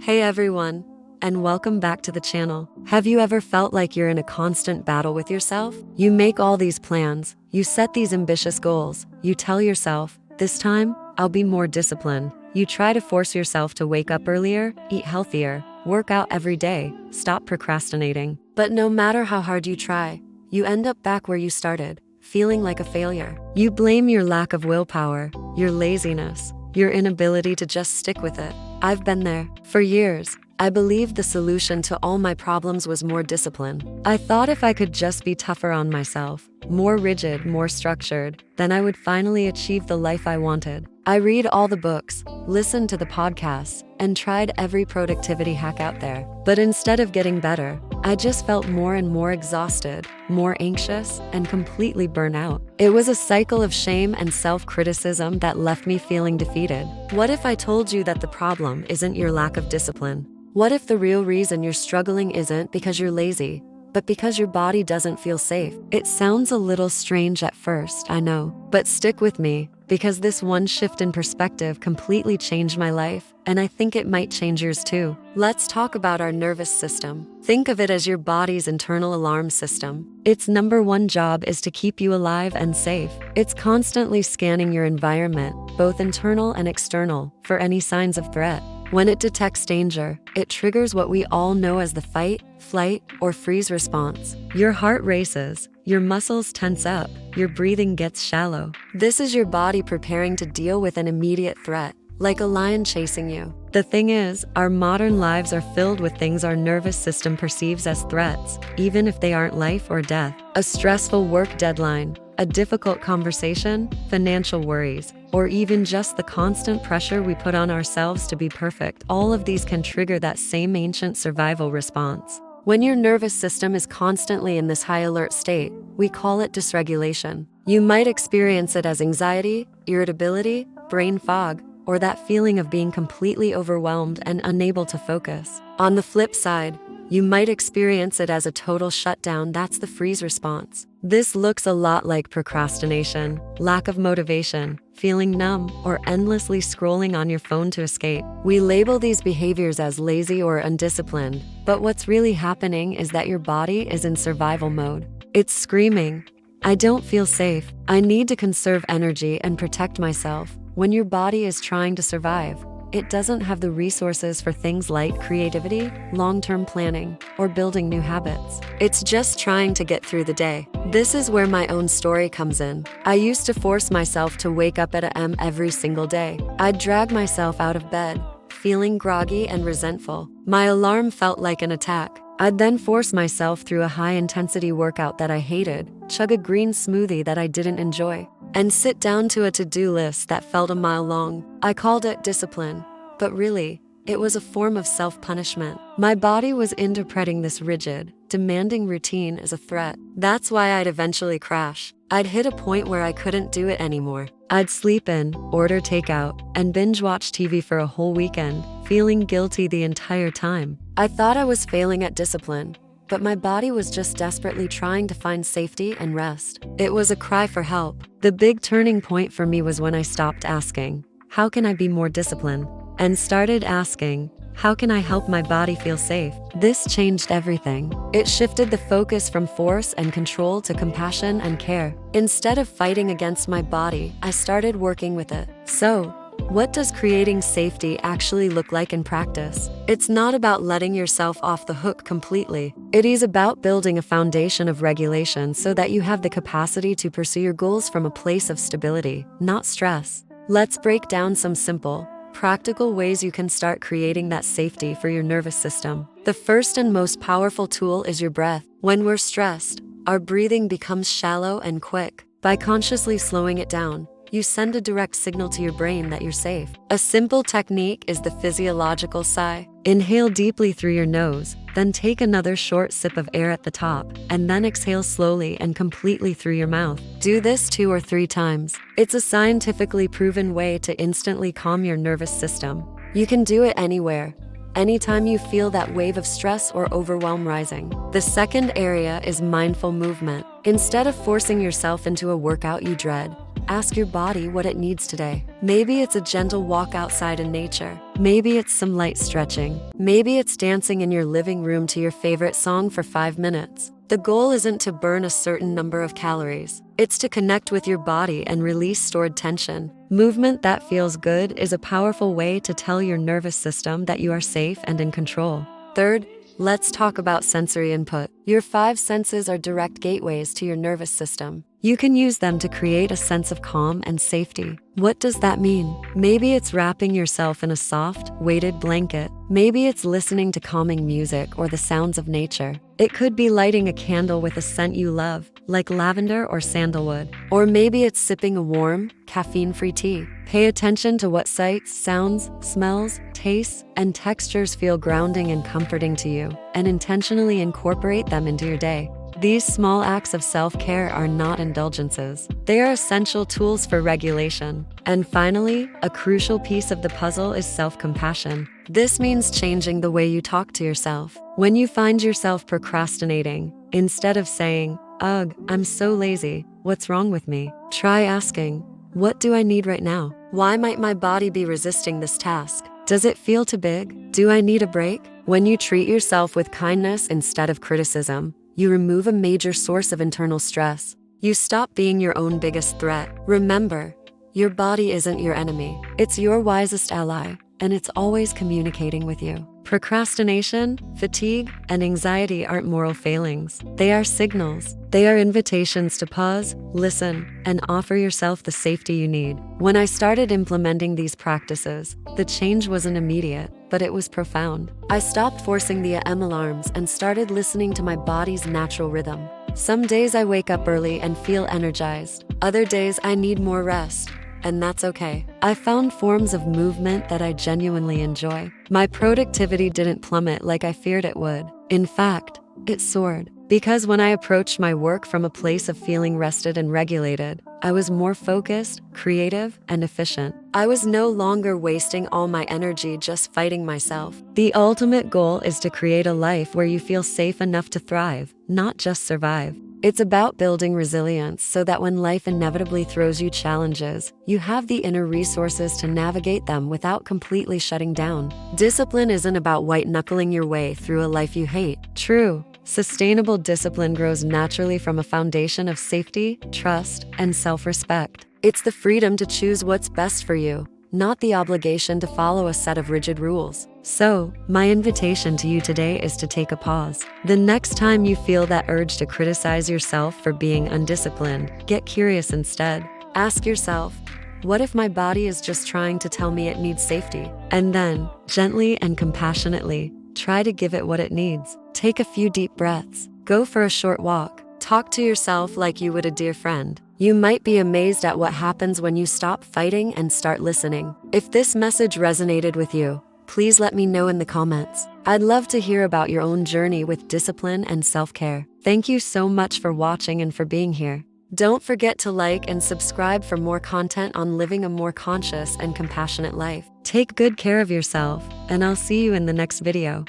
Hey everyone, and welcome back to the channel. Have you ever felt like you're in a constant battle with yourself? You make all these plans, you set these ambitious goals, you tell yourself, this time, I'll be more disciplined. You try to force yourself to wake up earlier, eat healthier, work out every day, stop procrastinating. But no matter how hard you try, you end up back where you started, feeling like a failure. You blame your lack of willpower, your laziness, your inability to just stick with it. I've been there. For years, I believed the solution to all my problems was more discipline. I thought if I could just be tougher on myself, more rigid, more structured, then I would finally achieve the life I wanted. I read all the books, listened to the podcasts, and tried every productivity hack out there. But instead of getting better, I just felt more and more exhausted, more anxious, and completely burnt out. It was a cycle of shame and self-criticism that left me feeling defeated. What if I told you that the problem isn't your lack of discipline? What if the real reason you're struggling isn't because you're lazy, but because your body doesn't feel safe? It sounds a little strange at first, I know, but stick with me, because this one shift in perspective completely changed my life, and I think it might change yours too. Let's talk about our nervous system. Think of it as your body's internal alarm system. Its number one job is to keep you alive and safe. It's constantly scanning your environment, both internal and external, for any signs of threat. When it detects danger, it triggers what we all know as the fight, flight, or freeze response. Your heart races, your muscles tense up, your breathing gets shallow. This is your body preparing to deal with an immediate threat, like a lion chasing you. The thing is, our modern lives are filled with things our nervous system perceives as threats, even if they aren't life or death. A stressful work deadline, a difficult conversation, financial worries, or even just the constant pressure we put on ourselves to be perfect. All of these can trigger that same ancient survival response. When your nervous system is constantly in this high alert state, we call it dysregulation. You might experience it as anxiety, irritability, brain fog, or that feeling of being completely overwhelmed and unable to focus. On the flip side, you might experience it as a total shutdown. That's the freeze response. This looks a lot like procrastination, lack of motivation, feeling numb, or endlessly scrolling on your phone to escape. We label these behaviors as lazy or undisciplined, but what's really happening is that your body is in survival mode. It's screaming, I don't feel safe. I need to conserve energy and protect myself. When your body is trying to survive, it doesn't have the resources for things like creativity, long-term planning, or building new habits. It's just trying to get through the day. This is where my own story comes in. I used to force myself to wake up at a.m. every single day. I'd drag myself out of bed, feeling groggy and resentful. My alarm felt like an attack. I'd then force myself through a high-intensity workout that I hated, chug a green smoothie that I didn't enjoy, and sit down to a to-do list that felt a mile long. I called it discipline, but really, it was a form of self-punishment. My body was interpreting this rigid, demanding routine as a threat. That's why I'd eventually crash. I'd hit a point where I couldn't do it anymore. I'd sleep in, order takeout, and binge watch TV for a whole weekend, feeling guilty the entire time. I thought I was failing at discipline, but my body was just desperately trying to find safety and rest. It was a cry for help. The big turning point for me was when I stopped asking, how can I be more disciplined? And started asking, how can I help my body feel safe? This changed everything. It shifted the focus from force and control to compassion and care. Instead of fighting against my body, I started working with it. So, what does creating safety actually look like in practice? It's not about letting yourself off the hook completely. It is about building a foundation of regulation so that you have the capacity to pursue your goals from a place of stability, not stress. Let's break down some simple, practical ways you can start creating that safety for your nervous system. The first and most powerful tool is your breath. When we're stressed, our breathing becomes shallow and quick. By consciously slowing it down, you send a direct signal to your brain that you're safe. A simple technique is the physiological sigh. Inhale deeply through your nose, then take another short sip of air at the top, and then exhale slowly and completely through your mouth. Do this 2 or 3 times. It's a scientifically proven way to instantly calm your nervous system. You can do it anywhere, anytime you feel that wave of stress or overwhelm rising. The second area is mindful movement. Instead of forcing yourself into a workout you dread, Ask your body what it needs today. Maybe it's a gentle walk outside in nature. Maybe it's some light stretching. Maybe it's dancing in your living room to your favorite song for 5 minutes. The goal isn't to burn a certain number of calories. It's to connect with your body and release stored tension. Movement that feels good is a powerful way to tell your nervous system that you are safe and in control. Third, let's talk about sensory input. Your 5 senses are direct gateways to your nervous system. You can use them to create a sense of calm and safety. What does that mean? Maybe it's wrapping yourself in a soft, weighted blanket. Maybe it's listening to calming music or the sounds of nature. It could be lighting a candle with a scent you love, like lavender or sandalwood. Or maybe it's sipping a warm, caffeine-free tea. Pay attention to what sights, sounds, smells, tastes, and textures feel grounding and comforting to you, and intentionally incorporate them into your day. These small acts of self-care are not indulgences. They are essential tools for regulation. And finally, a crucial piece of the puzzle is self-compassion. This means changing the way you talk to yourself. When you find yourself procrastinating, instead of saying, "Ugh, I'm so lazy, what's wrong with me?" try asking, "What do I need right now? Why might my body be resisting this task? Does it feel too big? Do I need a break?" When you treat yourself with kindness instead of criticism, you remove a major source of internal stress. You stop being your own biggest threat. Remember, your body isn't your enemy. It's your wisest ally, and it's always communicating with you. Procrastination, fatigue, and anxiety aren't moral failings. They are signals. They are invitations to pause, listen, and offer yourself the safety you need. When I started implementing these practices, the change wasn't immediate, but it was profound. I stopped forcing the alarms and started listening to my body's natural rhythm. Some days I wake up early and feel energized. Other days I need more rest. And that's okay. I found forms of movement that I genuinely enjoy. My productivity didn't plummet like I feared it would. In fact, it soared. Because when I approached my work from a place of feeling rested and regulated, I was more focused, creative, and efficient. I was no longer wasting all my energy just fighting myself. The ultimate goal is to create a life where you feel safe enough to thrive, not just survive. It's about building resilience so that when life inevitably throws you challenges, you have the inner resources to navigate them without completely shutting down. Discipline isn't about white-knuckling your way through a life you hate. True, sustainable discipline grows naturally from a foundation of safety, trust, and self-respect. It's the freedom to choose what's best for you, not the obligation to follow a set of rigid rules. So, my invitation to you today is to take a pause. The next time you feel that urge to criticize yourself for being undisciplined, get curious instead. Ask yourself, what if my body is just trying to tell me it needs safety? And then, gently and compassionately, try to give it what it needs. Take a few deep breaths. Go for a short walk. Talk to yourself like you would a dear friend. You might be amazed at what happens when you stop fighting and start listening. If this message resonated with you, please let me know in the comments. I'd love to hear about your own journey with discipline and self-care. Thank you so much for watching and for being here. Don't forget to like and subscribe for more content on living a more conscious and compassionate life. Take good care of yourself, and I'll see you in the next video.